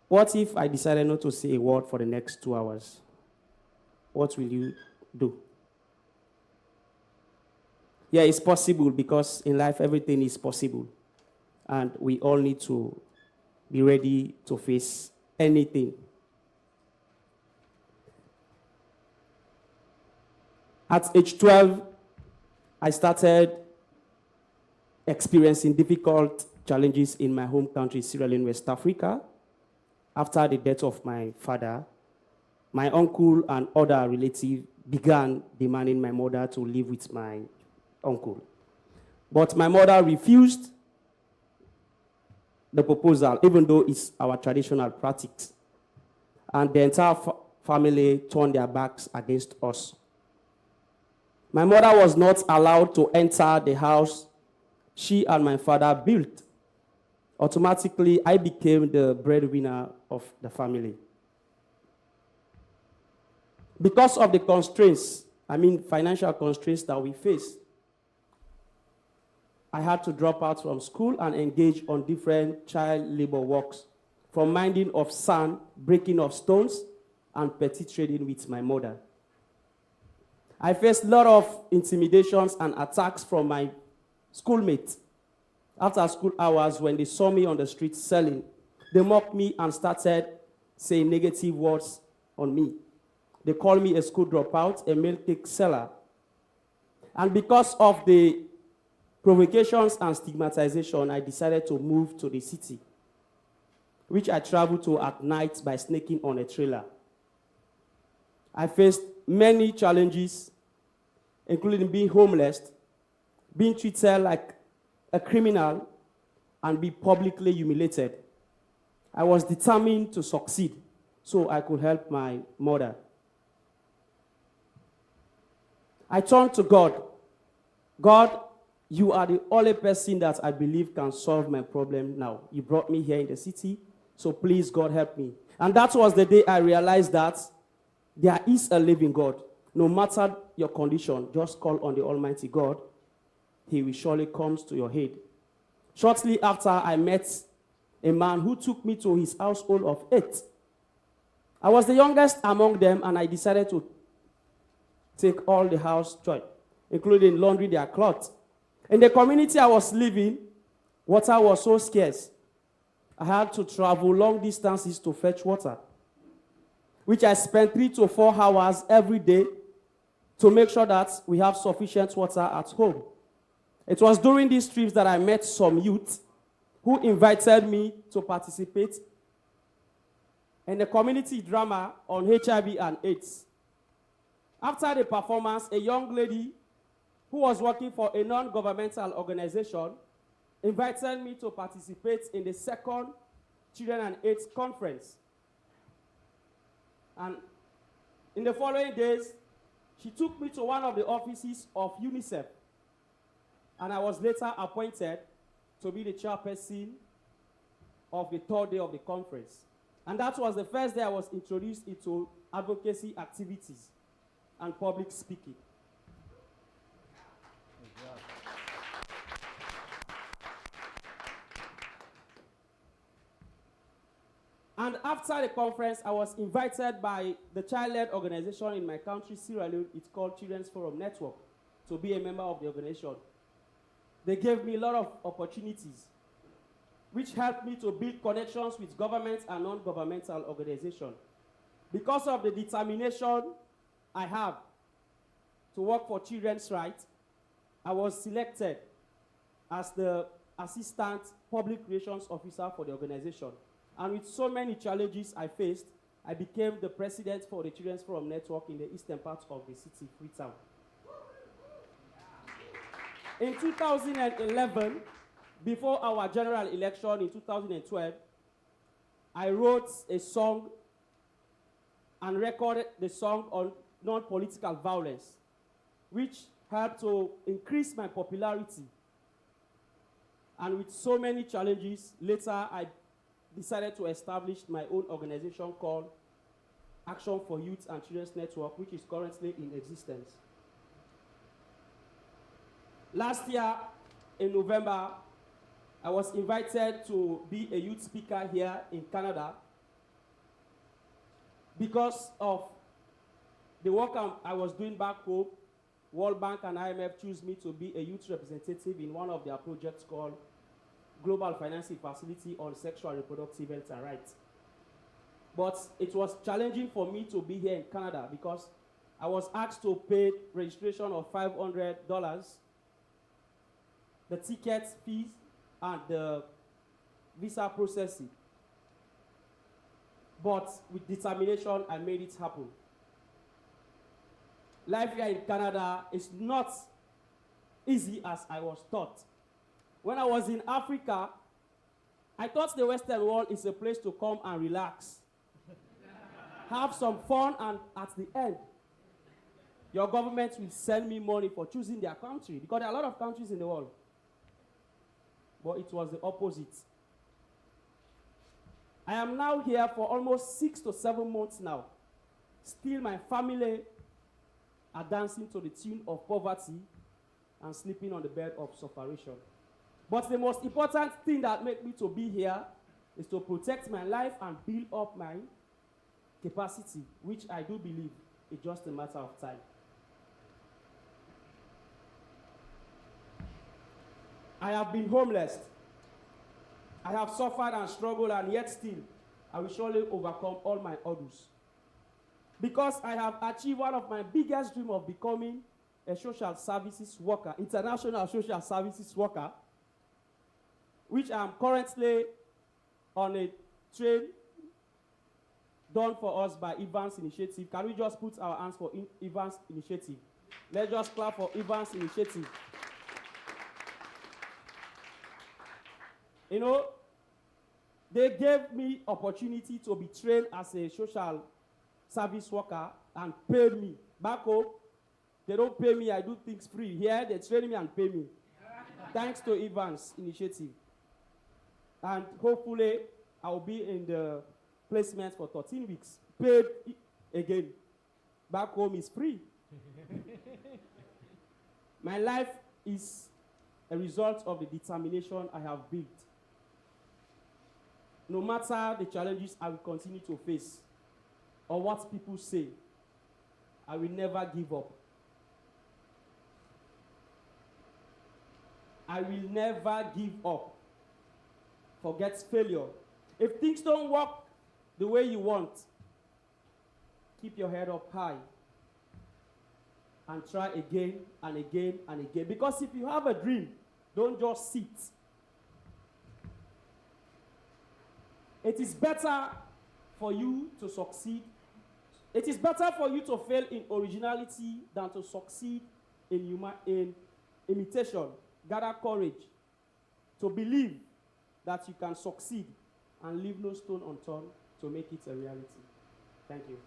What if I decided not to say a word for the next 2 hours? What will you do? Yeah, it's possible because in life everything is possible. And we all need to be ready to face anything. At age 12, I started experiencing difficult challenges in my home country, Sierra Leone, West Africa. After the death of my father, my uncle and other relatives began demanding my mother to live with my uncle. But my mother refused the proposal, even though it's our traditional practice. And the entire family turned their backs against us. My mother was not allowed to enter the house she and my father built. Automatically, I became the breadwinner of the family. Because of the constraints, financial constraints that we face, I had to drop out from school and engage on different child labor works, from minding of sand, breaking of stones, and petty trading with my mother. I faced a lot of intimidations and attacks from my schoolmates. After school hours, when they saw me on the street selling, they mocked me and started saying negative words on me. They called me a school dropout, a milk cake seller. And because of the provocations and stigmatization, I decided to move to the city, which I traveled to at night by sneaking on a trailer. I faced many challenges, including being homeless, being treated like a criminal, and be publicly humiliated. I was determined to succeed so I could help my mother. I turned to God. God, you are the only person that I believe can solve my problem now. You brought me here in the city, so please, God, help me. And that was the day I realized that there is a living God. No matter your condition, just call on the Almighty God. He will surely come to your aid. Shortly after, I met a man who took me to his household of 8. I was the youngest among them, and I decided to take all the house chores, including laundering their clothes. In the community I was living, water was so scarce. I had to travel long distances to fetch water, which I spent 3 to 4 hours every day to make sure that we have sufficient water at home. It was during these trips that I met some youth who invited me to participate in a community drama on HIV and AIDS. After the performance, a young lady who was working for a non-governmental organization invited me to participate in the second Children and AIDS conference. And in the following days, she took me to one of the offices of UNICEF. And I was later appointed to be the chairperson of the 3rd day of the conference. And that was the first day I was introduced into advocacy activities and public speaking. And after the conference, I was invited by the child-led organization in my country, Sierra Leone. It's called Children's Forum Network, to be a member of the organization. They gave me a lot of opportunities, which helped me to build connections with government and non-governmental organizations. Because of the determination I have to work for children's rights, I was selected as the Assistant Public Relations Officer for the organization. And with so many challenges I faced, I became the president for the Children's Forum Network in the eastern part of the city, Freetown. In 2011, before our general election in 2012, I wrote a song and recorded the song on non-political violence, which helped to increase my popularity. And with so many challenges, later I decided to establish my own organization called Action for Youth and Children's Network, which is currently in existence. Last year, in November, I was invited to be a youth speaker here in Canada Because of the work I was doing back home, World Bank and IMF chose me to be a youth representative in one of their projects called Global Financing Facility on Sexual and Reproductive Health and Rights. But it was challenging for me to be here in Canada because I was asked to pay registration of $500, the ticket fees, and the visa processing. But with determination, I made it happen. Life here in Canada is not easy as I was taught. When I was in Africa, I thought the Western world is a place to come and relax, have some fun, and at the end, your government will send me money for choosing their country, because there are a lot of countries in the world. But it was the opposite. I am now here for almost 6 to 7 months now. Still, my family are dancing to the tune of poverty and sleeping on the bed of sufferation. But the most important thing that made me to be here is to protect my life and build up my capacity, which I do believe is just a matter of time. I have been homeless. I have suffered and struggled, and yet still, I will surely overcome all my hurdles. Because I have achieved one of my biggest dreams of becoming a social services worker, international social services worker, which I am currently on a train done for us by Evans Initiative. Can we just put our hands for Evans Initiative? Let's just clap for Evans Initiative. You know, they gave me opportunity to be trained as a social service worker and paid me. Back home, they don't pay me, I do things free. Here, they train me and pay me. Thanks to Evans Initiative. And hopefully, I'll be in the placement for 13 weeks. Paid again. Back home is free. My life is a result of the determination I have built. No matter the challenges I will continue to face or what people say, I will never give up. I will never give up. Forget failure. If things don't work the way you want, keep your head up high and try again and again and again. Because if you have a dream, don't just sit. It is better for you to succeed. It is better for you to fail in originality than to succeed in imitation. Gather courage to believe that you can succeed and leave no stone unturned to make it a reality. Thank you.